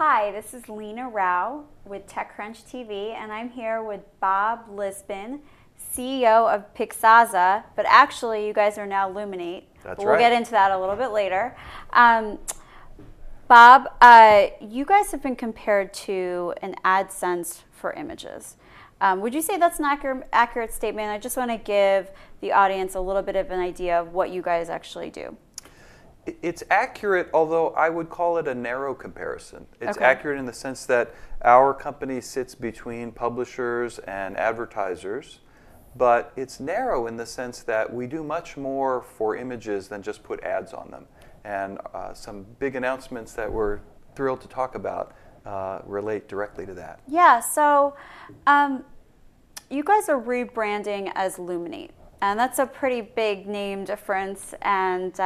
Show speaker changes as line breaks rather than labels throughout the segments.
Hi, this is Leena Rao with TechCrunch TV, and I'm here with Bob Lisbonne, CEO of Pixaza, but actually you guys are now Luminate.
That's
We'll
right.
get into that a little bit later. Bob, you guys have been compared to an AdSense for images. Would you say that's an accurate statement? I just want to give the audience a little bit of an idea of what you guys actually do.
It's accurate, although I would call it a narrow comparison. It's
Okay.
accurate in the sense that our company sits between publishers and advertisers, but it's narrow in the sense that we do much more for images than just put ads on them. And some big announcements that we're thrilled to talk about relate directly to that.
Yeah, so you guys are rebranding as Luminate, and that's a pretty big name difference and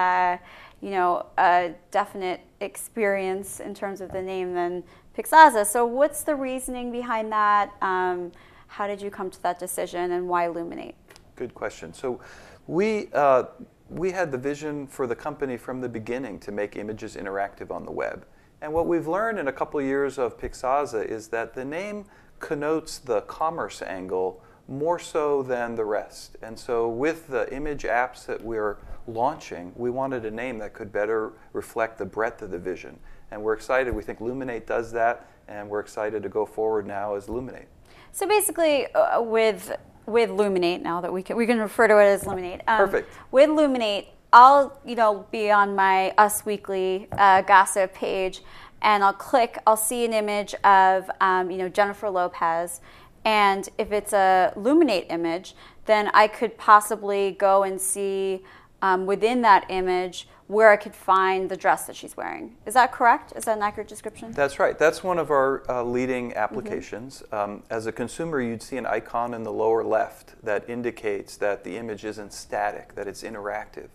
you know, a definite experience in terms of the name than Pixaza. So what's the reasoning behind that? How did you come to that decision, and why Luminate?
Good question. So we had the vision for the company from the beginning to make images interactive on the web. And what we've learned in a couple of years of Pixaza is that the name connotes the commerce angle more so than the rest. And so with the image apps that we're launching, we wanted a name that could better reflect the breadth of the vision. And we're excited. We think Luminate does that, and we're excited to go forward now as Luminate.
So basically, with Luminate, now that we can refer to it as Luminate.
Perfect.
With Luminate, I'll be on my Us Weekly gossip page, and I'll see an image of Jennifer Lopez, and if it's a Luminate image, then I could possibly go and see within that image where I could find the dress that she's wearing. Is that correct? Is that an accurate description?
That's right. That's one of our leading applications. As a consumer, you'd see an icon in the lower left that indicates that the image isn't static, that it's interactive.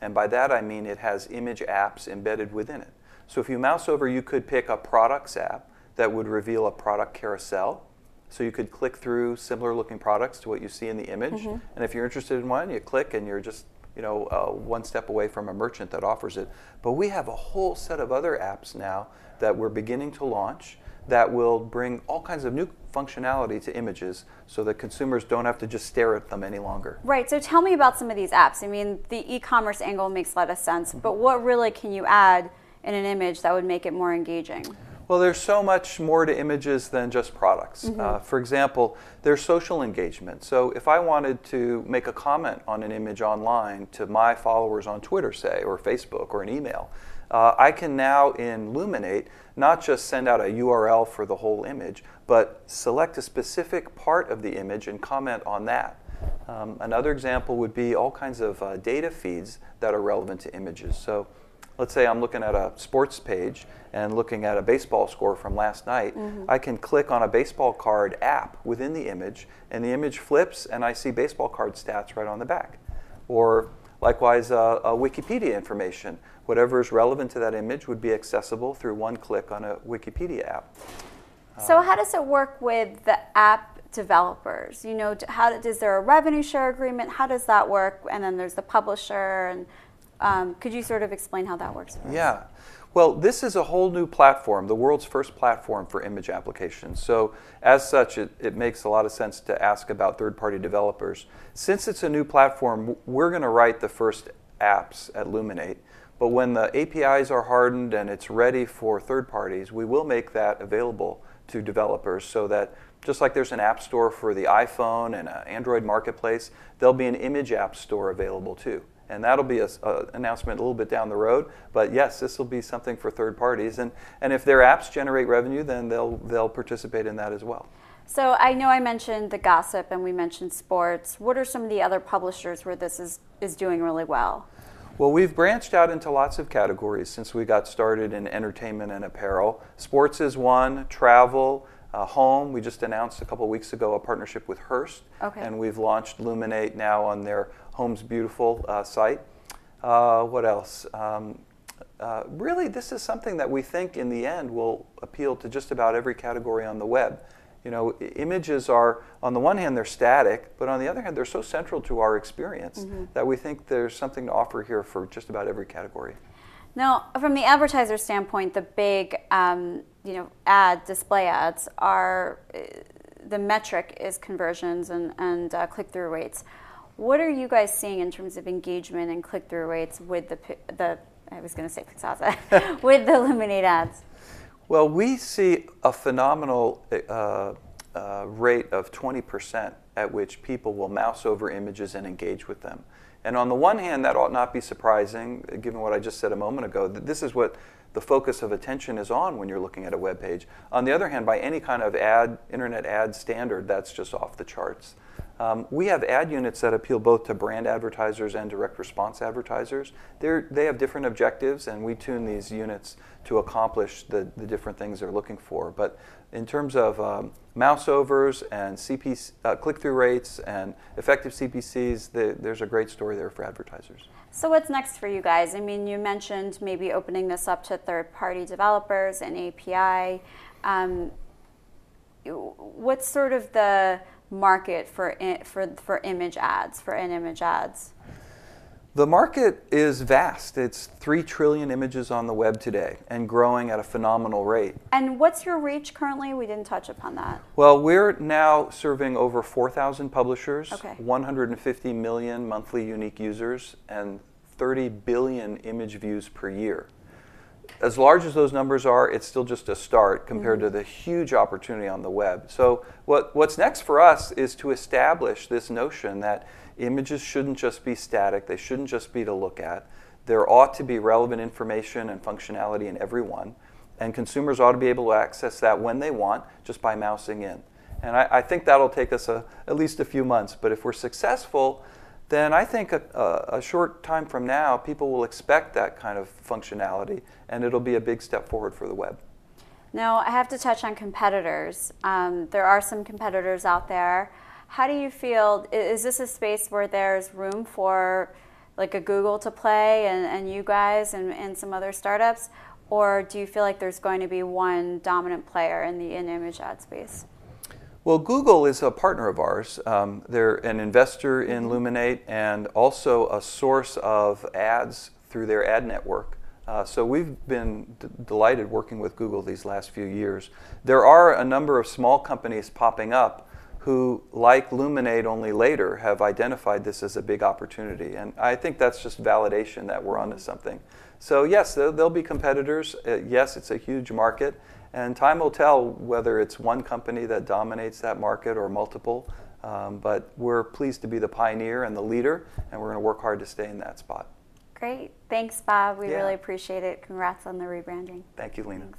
And by that I mean it has image apps embedded within it. So if you mouse over, you could pick a products app that would reveal a product carousel. So you could click through similar looking products to what you see in the image. And if you're interested in one, you click and you're just one step away from a merchant that offers it. But we have a whole set of other apps now that we're beginning to launch that will bring all kinds of new functionality to images so that consumers don't have to just stare at them any longer.
Right, so tell me about some of these apps. I mean, the e-commerce angle makes a lot of sense, but what really can you add in an image that would make it more engaging?
Well, there's so much more to images than just products. For example, there's social engagement. So if I wanted to make a comment on an image online to my followers on Twitter, say, or Facebook, or an email, I can now in Luminate not just send out a URL for the whole image, but select a specific part of the image and comment on that. Another example would be all kinds of data feeds that are relevant to images. So let's say I'm looking at a sports page and looking at a baseball score from last night. I can click on a baseball card app within the image, and the image flips, and I see baseball card stats right on the back. Or likewise, Wikipedia information. Whatever is relevant to that image would be accessible through one click on a Wikipedia app.
So how does it work with the app developers? Is there a revenue share agreement? How does that work? And then there's the publisher, and could you sort of explain how that works for us?
Yeah. Well, this is a whole new platform, the world's first platform for image applications. So as such, it makes a lot of sense to ask about third-party developers. Since it's a new platform, we're going to write the first apps at Luminate. But when the APIs are hardened and it's ready for third parties, we will make that available to developers so that just like there's an app store for the iPhone and an Android marketplace, there'll be an image app store available too. And that'll be an announcement a little bit down the road. But yes, this will be something for third parties. And if their apps generate revenue, then they'll participate in that as well.
So I know I mentioned the gossip and we mentioned sports. What are some of the other publishers where this is doing really well?
Well, we've branched out into lots of categories since we got started in entertainment and apparel. Sports is one, travel, home. We just announced a couple of weeks ago a partnership with Hearst.
Okay.
And we've launched Luminate now on their Homes Beautiful site. What else? Really, this is something that we think in the end will appeal to just about every category on the web. Images are, on the one hand, they're static, but on the other hand, they're so central to our experience that we think there's something to offer here for just about every category.
Now, from the advertiser standpoint, the big display ads are, the metric is conversions and click-through rates. What are you guys seeing in terms of engagement and click-through rates with the I was going to say Pixasa, with the Luminate ads?
Well, we see a phenomenal rate of 20% at which people will mouse over images and engage with them. And on the one hand, that ought not be surprising, given what I just said a moment ago, that this is what the focus of attention is on when you're looking at a web page. On the other hand, by any kind of internet ad standard, that's just off the charts. We have ad units that appeal both to brand advertisers and direct response advertisers. They have different objectives, and we tune these units to accomplish the different things they're looking for. But in terms of mouse overs and click-through rates and effective CPCs, there's a great story there for advertisers.
So what's next for you guys? I mean, you mentioned maybe opening this up to third-party developers and API. What's sort of the market for image ads, for in-image ads?
The market is vast. It's 3 trillion images on the web today and growing at a phenomenal rate.
And what's your reach currently? We didn't touch upon that.
Well, we're now serving over 4,000 publishers,
okay.
150 million monthly unique users, and 30 billion image views per year. As large as those numbers are, it's still just a start compared to the huge opportunity on the web. So what's next for us is to establish this notion that images shouldn't just be static, they shouldn't just be to look at. There ought to be relevant information and functionality in every one, and consumers ought to be able to access that when they want, just by mousing in. And I think that'll take us at least a few months, but if we're successful, then I think a short time from now, people will expect that kind of functionality, and it'll be a big step forward for the web.
Now, I have to touch on competitors. There are some competitors out there. How do you feel? Is this a space where there's room for like a Google to play and you guys and some other startups? Or do you feel like there's going to be one dominant player in the in-image ad space?
Well, Google is a partner of ours. They're an investor in Luminate and also a source of ads through their ad network. So we've been delighted working with Google these last few years. There are a number of small companies popping up who, like Luminate only later, have identified this as a big opportunity. And I think that's just validation that we're onto something. So yes, there'll be competitors. Yes, it's a huge market. And time will tell whether it's one company that dominates that market or multiple. But we're pleased to be the pioneer and the leader, and we're going to work hard to stay in that spot.
Great. Thanks, Bob. We really appreciate it. Congrats on the rebranding.
Thank you, Leena.
Thanks.